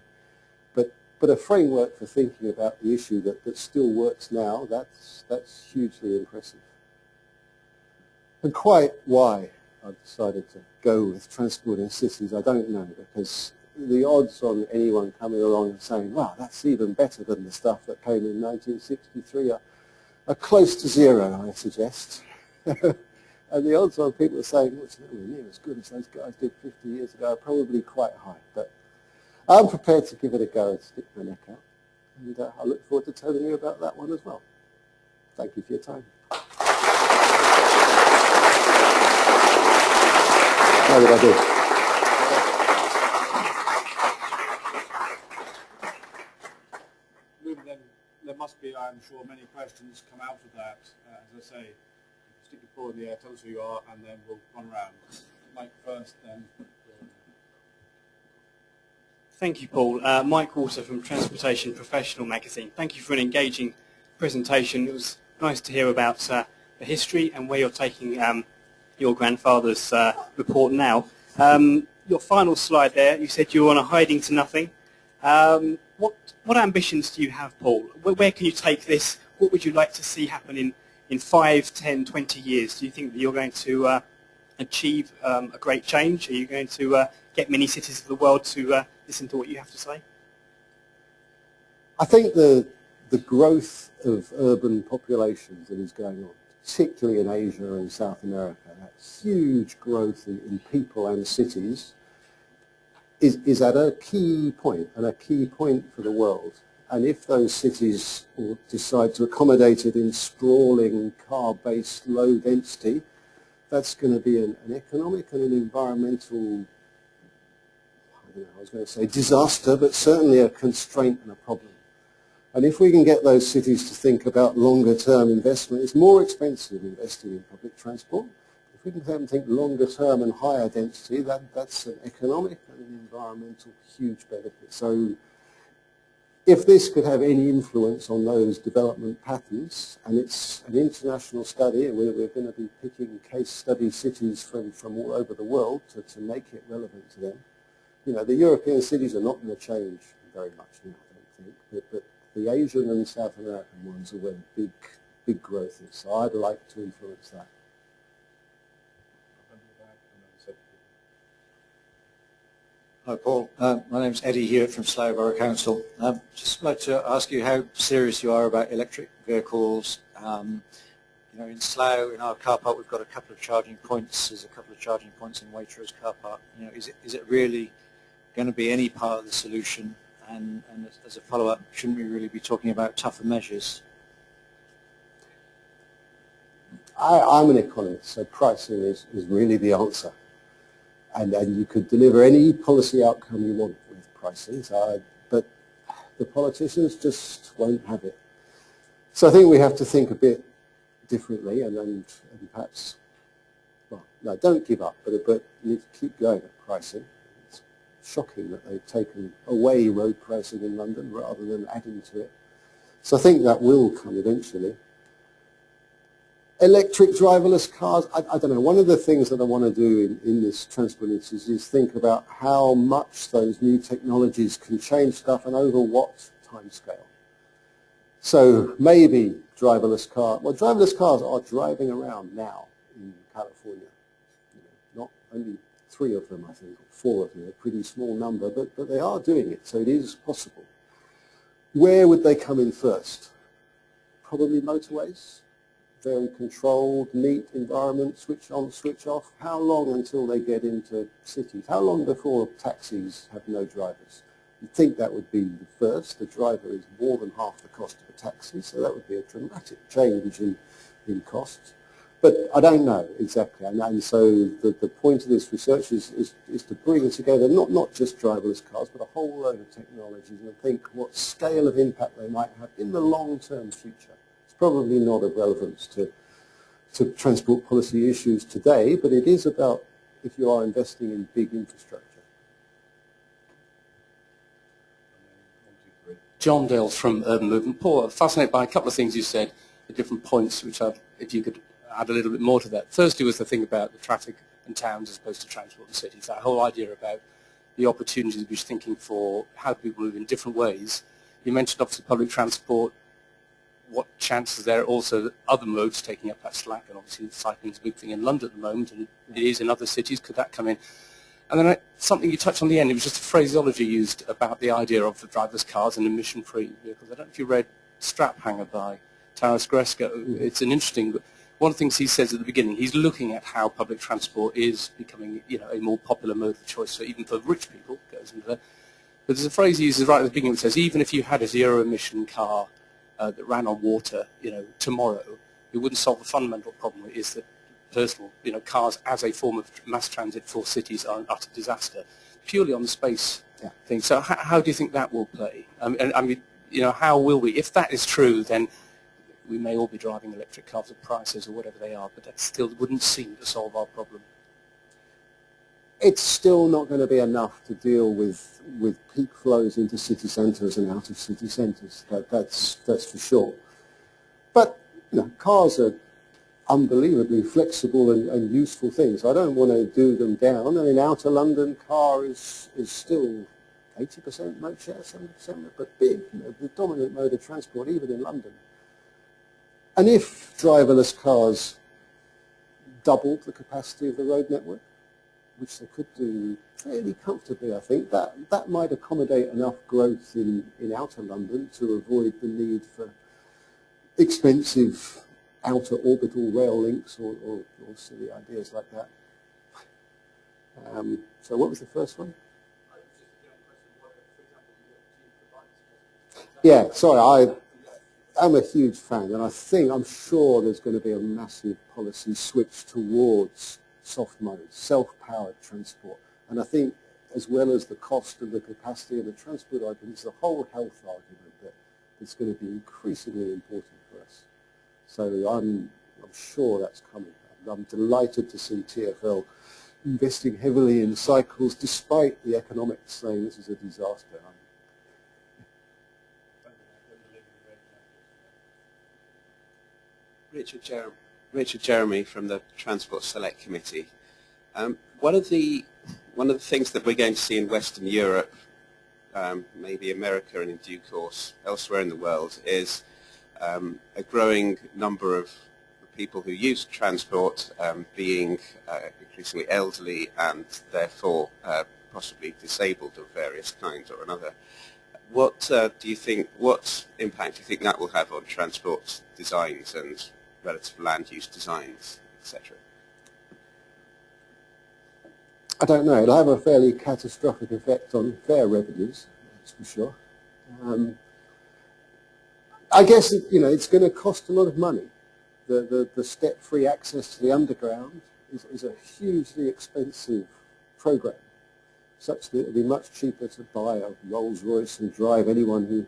But a framework for thinking about the issue that still works now, that's hugely impressive. And quite why I've decided to go with transport in cities, I don't know, because the odds on anyone coming along and saying, wow, that's even better than the stuff that came in 1963 are close to zero, I suggest. And the odds on people saying, well, it's nowhere near as good as those guys did 50 years ago are probably quite high. But I'm prepared to give it a go and stick my neck out. And I look forward to telling you about that one as well. Thank you for your time. How did I do? There must be, I'm sure, many questions come out of that. As I say, stick your paw in the air, tell us who you are, and then we'll run around. Mike first, then. Thank you, Paul. Mike Walter from Transportation Professional Magazine. Thank you for an engaging presentation. It was nice to hear about the history and where you're taking your grandfather's report now. Your final slide there, you said you were on a hiding to nothing. What ambitions do you have, Paul? Where can you take this? What would you like to see happen in 5, 10, 20 years? Do you think that you're going to achieve a great change? Are you going to get many cities of the world to listen to what you have to say? I think the growth of urban populations that is going on, particularly in Asia and South America, that huge growth in people and cities, is at a key point, and a key point for the world. And if those cities decide to accommodate it in sprawling, car-based, low density, that's going to be an economic and an environmental, I was going to say disaster, but certainly a constraint and a problem. And if we can get those cities to think about longer-term investment, it's more expensive investing in public transport. If we can have them think longer-term and higher density, that's an economic and an environmental huge benefit. So if this could have any influence on those development patterns, and it's an international study, and we're going to be picking case study cities from all over the world to make it relevant to them. You know, the European cities are not going to change very much now, I don't think, but the Asian and South American ones are where big growth is. So I'd like to influence that. Hi Paul, my name's Eddie Hewitt from Slough Borough Council. Just like to ask you how serious you are about electric vehicles. You know, in Slough, in our car park, we've got a couple of charging points. There's a couple of charging points in Waitrose car park. You know, is it really going to be any part of the solution? And as a follow-up, shouldn't we really be talking about tougher measures? I'm an economist, so pricing is really the answer. And you could deliver any policy outcome you want with pricing, but the politicians just won't have it. So I think we have to think a bit differently and perhaps, well, no, don't give up, but you need to keep going at pricing. It's shocking that they've taken away road pricing in London rather than adding to it. So I think that will come eventually. Electric driverless cars, I don't know, one of the things that I want to do in this Transport Institute is think about how much those new technologies can change stuff and over what time scale. So maybe driverless cars, well, driverless cars are driving around now in California. You know, not only 3 of them, I think, or 4 of them, a pretty small number, but they are doing it, so it is possible. Where would they come in first? Probably motorways. Very controlled, neat environment, switch on, switch off. How long until they get into cities? How long before taxis have no drivers? You'd think that would be the first. The driver is more than half the cost of a taxi, so that would be a dramatic change in costs. But I don't know exactly, and so the point of this research is to bring together not just driverless cars, but a whole load of technologies and think what scale of impact they might have in the long-term future. Probably not of relevance to transport policy issues today, but it is about if you are investing in big infrastructure. John Dale from Urban Movement. Paul, fascinated by a couple of things you said at different points, which if you could add a little bit more to that. Firstly was the thing about the traffic and towns as opposed to transport and cities, that whole idea about the opportunities which thinking for how people move in different ways. You mentioned obviously public transport, what chances there are also other modes taking up that slack, and obviously cycling is a big thing in London at the moment, and it is in other cities. Could that come in? And then something you touched on the end, it was just a phraseology used about the idea of the driverless cars and emission-free vehicles. I don't know if you read Strap Hanger by Taras Gresko. It's an interesting, but one of the things he says at the beginning, he's looking at how public transport is becoming, you know, a more popular mode of choice, so even for rich people, goes into that. But there's a phrase he uses right at the beginning that says, even if you had a zero-emission car that ran on water, you know, tomorrow, it wouldn't solve the fundamental problem. It is that personal, you know, cars as a form of mass transit for cities are an utter disaster, purely on the space thing. So how do you think that will play? I mean, you know, how will we? If that is true, then we may all be driving electric cars at prices or whatever they are, but that still wouldn't seem to solve our problem. It's still not going to be enough to deal with peak flows into city centres and out of city centres. That's for sure. But you know, cars are unbelievably flexible and useful things. I don't want to do them down. I mean, outer London car is still 80% mode share, 70%, but big, the dominant mode of transport, even in London. And if driverless cars doubled the capacity of the road network, which they could do fairly comfortably, I think, that might accommodate enough growth in outer London to avoid the need for expensive outer orbital rail links or silly ideas like that. So what was the first one? Yeah, sorry, I'm a huge fan, and I'm sure there's going to be a massive policy switch towards soft modes, self-powered transport. And I think, as well as the cost and the capacity of the transport argument, it's the whole health argument that it's going to be increasingly important for us. So I'm sure that's coming. I'm delighted to see TfL investing heavily in cycles, despite the economics saying this is a disaster. Richard Jeremy from the Transport Select Committee. One of the things that we're going to see in Western Europe, maybe America and in due course elsewhere in the world, is a growing number of people who use transport being increasingly elderly and therefore possibly disabled of various kinds or another. What do you think? What impact do you think that will have on transport designs and relative land use designs, etc.? I don't know. It'll have a fairly catastrophic effect on fare revenues, that's for sure. I guess it's going to cost a lot of money. The step-free access to the underground is a hugely expensive program, such that it would be much cheaper to buy a Rolls-Royce and drive anyone who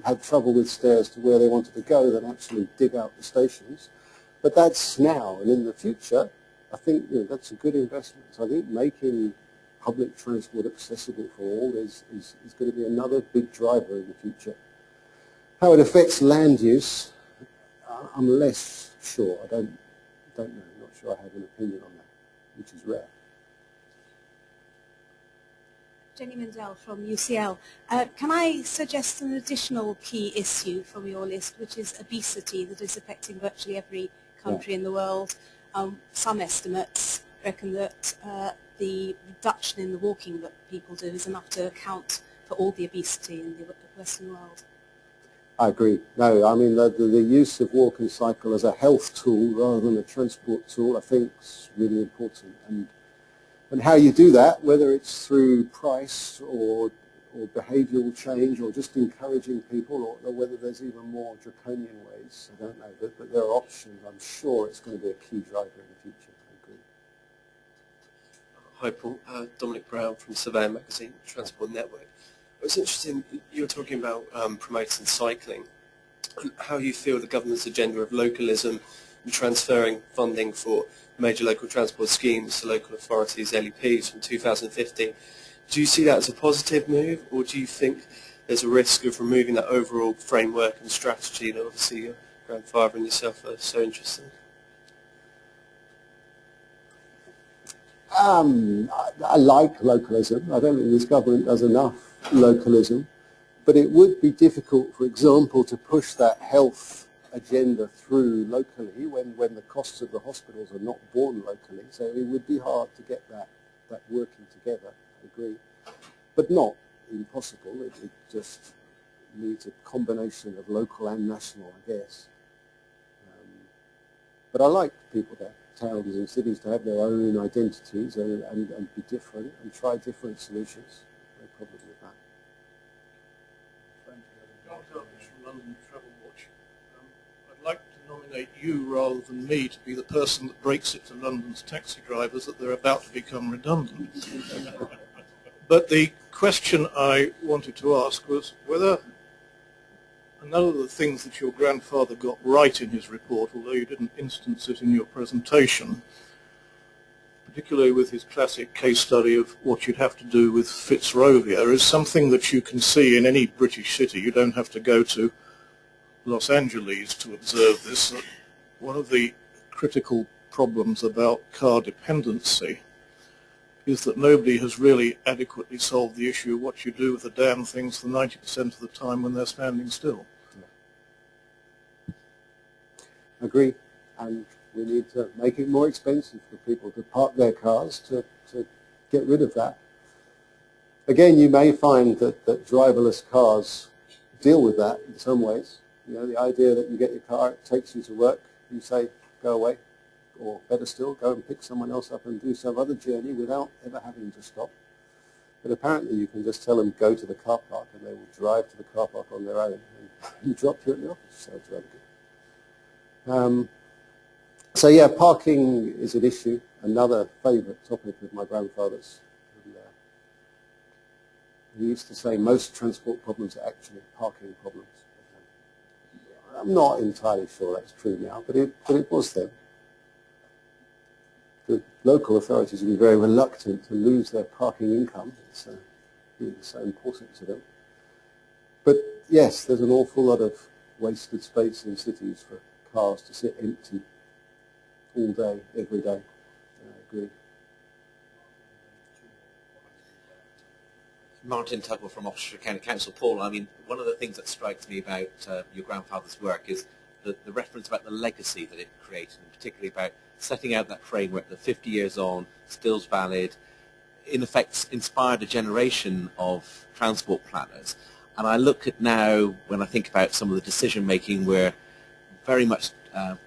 had trouble with stairs to where they wanted to go than actually dig out the stations. But that's now, and in the future, I think that's a good investment. So I think making public transport accessible for all is going to be another big driver in the future. How it affects land use, I'm less sure. I don't know. I'm not sure I have an opinion on that, which is rare. Jenny Mendel from UCL. Can I suggest an additional key issue from your list, which is obesity, that is affecting virtually every country in the world? Some estimates reckon that the reduction in the walking that people do is enough to account for all the obesity in the Western world. I agree. No, I mean the use of walk and cycle as a health tool rather than a transport tool, I think, is really important. And how you do that, whether it's through price or behavioural change or just encouraging people, or whether there's even more draconian ways, I don't know. But there are options. I'm sure it's going to be a key driver in the future. I agree. Hi, Paul. Dominic Brown from Surveyor Magazine, Transport Network. I was interested in, you were talking about promoting cycling and how you feel the government's agenda of localism and transferring funding for major local transport schemes to local authorities, LEPs, from 2015. Do you see that as a positive move, or do you think there's a risk of removing that overall framework and strategy that obviously your grandfather and yourself are so interested in? I like localism. I don't think this government does enough localism, but it would be difficult, for example, to push that health agenda through locally when the costs of the hospitals are not borne locally. So it would be hard to get that working together, I agree. But not impossible. It just needs a combination of local and national, I guess. But I like people there, towns and cities, to have their own identities and be different and try different solutions. No problem with that. John Turkish from London Travel Watch. I'd like to nominate you rather than me to be the person that breaks it to London's taxi drivers that they're about to become redundant. But the question I wanted to ask was whether another of the things that your grandfather got right in his report, although you didn't instance it in your presentation, particularly with his classic case study of what you'd have to do with Fitzrovia, is something that you can see in any British city. You don't have to go to Los Angeles to observe this. One of the critical problems about car dependency is that nobody has really adequately solved the issue of what you do with the damn things for 90% of the time when they're standing still. Agree. And we need to make it more expensive for people to park their cars to get rid of that. Again, you may find that driverless cars deal with that in some ways. You know, the idea that you get your car, it takes you to work, you say, go away, or better still, go and pick someone else up and do some other journey without ever having to stop. But apparently you can just tell them, go to the car park, and they will drive to the car park on their own and drop you at the office. So it's rather good. So yeah, parking is an issue, another favourite topic of my grandfather's. He used to say most transport problems are actually parking problems. I'm not entirely sure that's true now, but it was then. The local authorities would be very reluctant to lose their parking income. It's so important to them. But yes, there's an awful lot of wasted space in cities for cars to sit empty all day, every day. I agree. Martin Tugwell from Oxfordshire County Council. Paul, I mean, one of the things that strikes me about your grandfather's work is the reference about the legacy that it created, and particularly about setting out that framework that 50 years on, still's valid, in effect inspired a generation of transport planners. And I look at now, when I think about some of the decision-making, we're very much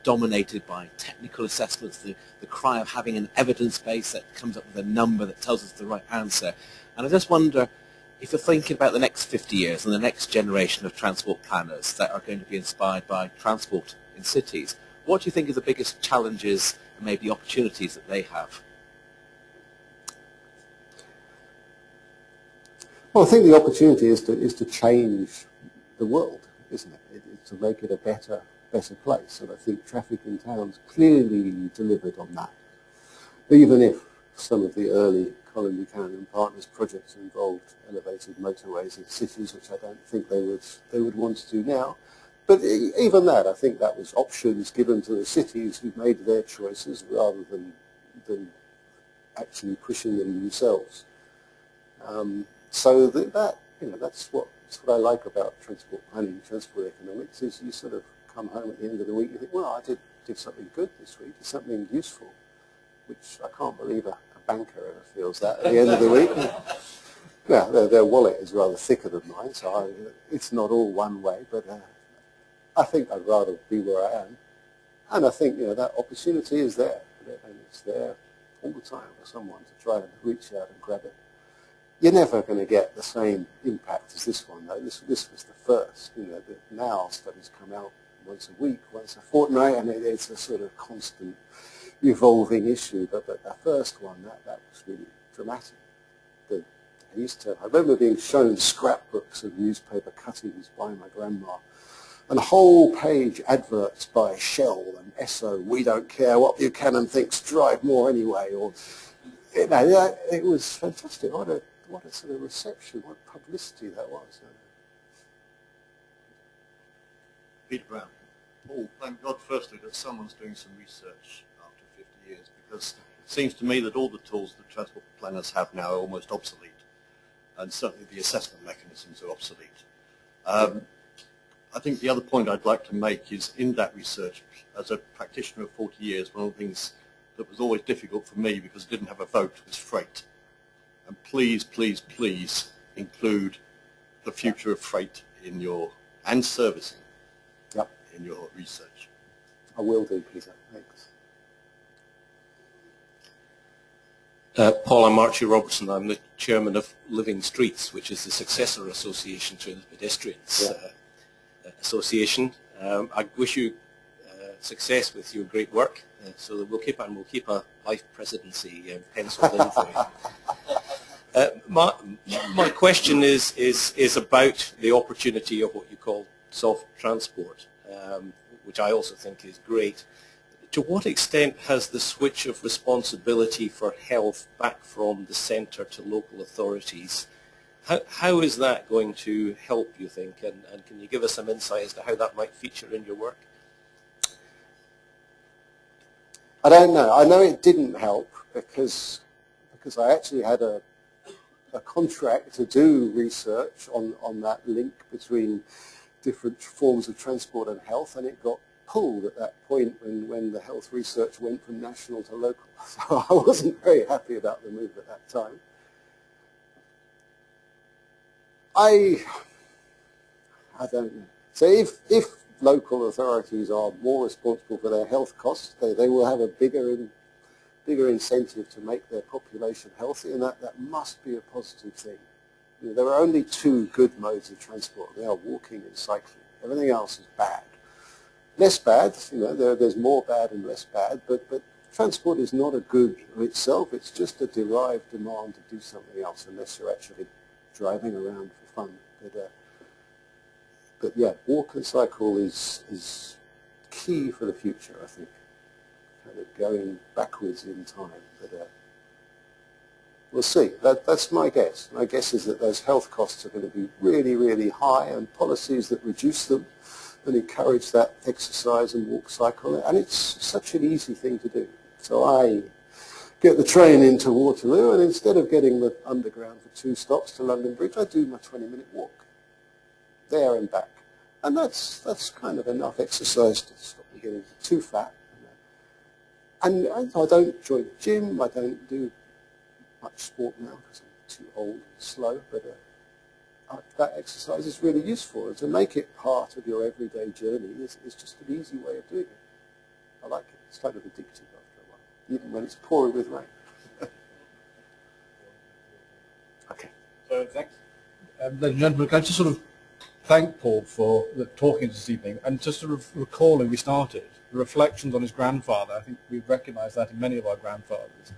dominated by technical assessments, the cry of having an evidence base that comes up with a number that tells us the right answer. And I just wonder, if you're thinking about the next 50 years and the next generation of transport planners that are going to be inspired by transport in cities, what do you think are the biggest challenges and maybe opportunities that they have? Well, I think the opportunity is to change the world, isn't it? It's to make it a better place. And I think traffic in towns clearly delivered on that. Even if some of the early Colin Buchanan and Partners projects involved elevated motorways in cities, which I don't think they would want to do now. But even that, I think that was options given to the cities who made their choices rather than actually pushing them themselves. So that's what I like about transport planning, transport economics, is you sort of come home at the end of the week and you think, well, I did something good this week, did something useful, which I can't believe a banker ever feels that at the end of the week. Yeah, their wallet is rather thicker than mine, so it's not all one way, but I think I'd rather be where I am. And I think that opportunity is there, and it's there all the time for someone to try and reach out and grab it. You're never going to get the same impact as this one, though. This was the first. Now studies come out once a week, once a fortnight, and it's a sort of constant evolving issue. But the first one, that was really dramatic. I remember being shown scrapbooks of newspaper cuttings by my grandma, and whole page adverts by Shell and Esso. We don't care what Buchanan thinks. Drive more anyway. Or it was fantastic. What a sort of reception, what publicity that was. Peter Brown. Paul, thank God firstly that someone's doing some research after 50 years, because it seems to me that all the tools that transport planners have now are almost obsolete, and certainly the assessment mechanisms are obsolete. I think the other point I'd like to make is, in that research, as a practitioner of 40 years, one of the things that was always difficult for me, because I didn't have a vote, was freight. And please, please, please include the future of freight and servicing in your research. I will do, Peter. Thanks. Paul, I'm Archie Robertson. I'm the chairman of Living Streets, which is the successor association to the Pedestrians Association. I wish you success with your great work, so that we'll keep a life presidency penciled in for you. My question is about the opportunity of what you call soft transport, which I also think is great. To what extent has the switch of responsibility for health back from the centre to local authorities, how is that going to help, you think, and can you give us some insight as to how that might feature in your work? I don't know. I know it didn't help because because I actually had a contract to do research on that link between different forms of transport and health, and it got pulled at that point when the health research went from national to local. So I wasn't very happy about the move at that time. I don't know. So if local authorities are more responsible for their health costs, they will have a bigger incentive to make their population healthy, and that must be a positive thing. You know, there are only two good modes of transport. They are walking and cycling. Everything else is bad. Less bad, you know, there's more bad and less bad, but transport is not a good of itself. It's just a derived demand to do something else, unless you're actually driving around for fun. But yeah, walk and cycle is key for the future, I think. Kind of going backwards in time, but we'll see. That's my guess. My guess is that those health costs are going to be really, really high, and policies that reduce them and encourage that exercise and walk, cycle, and it's such an easy thing to do. So I get the train into Waterloo, and instead of getting the underground for 2 stops to London Bridge, I do my 20-minute walk there and back, and that's kind of enough exercise to stop me getting too fat. And I don't join the gym. I don't do much sport now because I'm too old and slow, but that exercise is really useful, and to make it part of your everyday journey is just an easy way of doing it. I like it. It's kind of addictive after a while, even when it's pouring with rain. Okay. So thanks. Ladies and gentlemen, can I just sort of thank Paul for talking this evening, and just sort of recalling we started the reflections on his grandfather. I think we've recognized that in many of our grandfathers.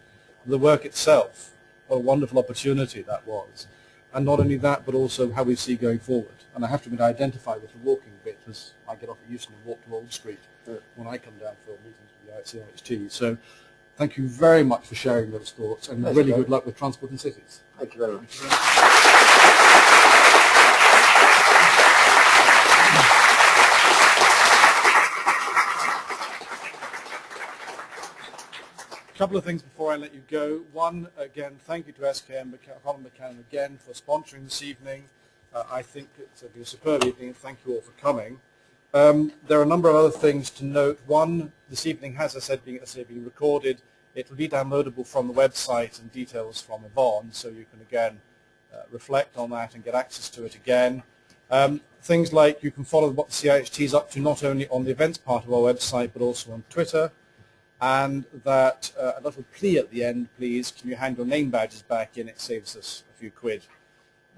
The work itself, what a wonderful opportunity that was. And not only that, but also how we see going forward. And I have to admit, I identify with the walking bit, as I get off at Euston and walk to Old Street when I come down for meetings with the CIHT. So thank you very much for sharing those thoughts, and really good luck with Transport in Cities. Thank you very much. A couple of things before I let you go. One, again, thank you to SKM Colin Buchanan again for sponsoring this evening. I think it's been a superb evening, and thank you all for coming. There are a number of other things to note. One, this evening has, as I said, been recorded. It will be downloadable from the website, and details from Yvonne, so you can again reflect on that and get access to it again. Things like you can follow what the CIHT is up to, not only on the events part of our website, but also on Twitter. And that a little plea at the end, please, can you hand your name badges back in? It saves us a few quid.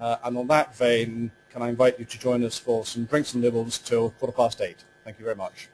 And on that vein, can I invite you to join us for some drinks and nibbles till 8:15. Thank you very much.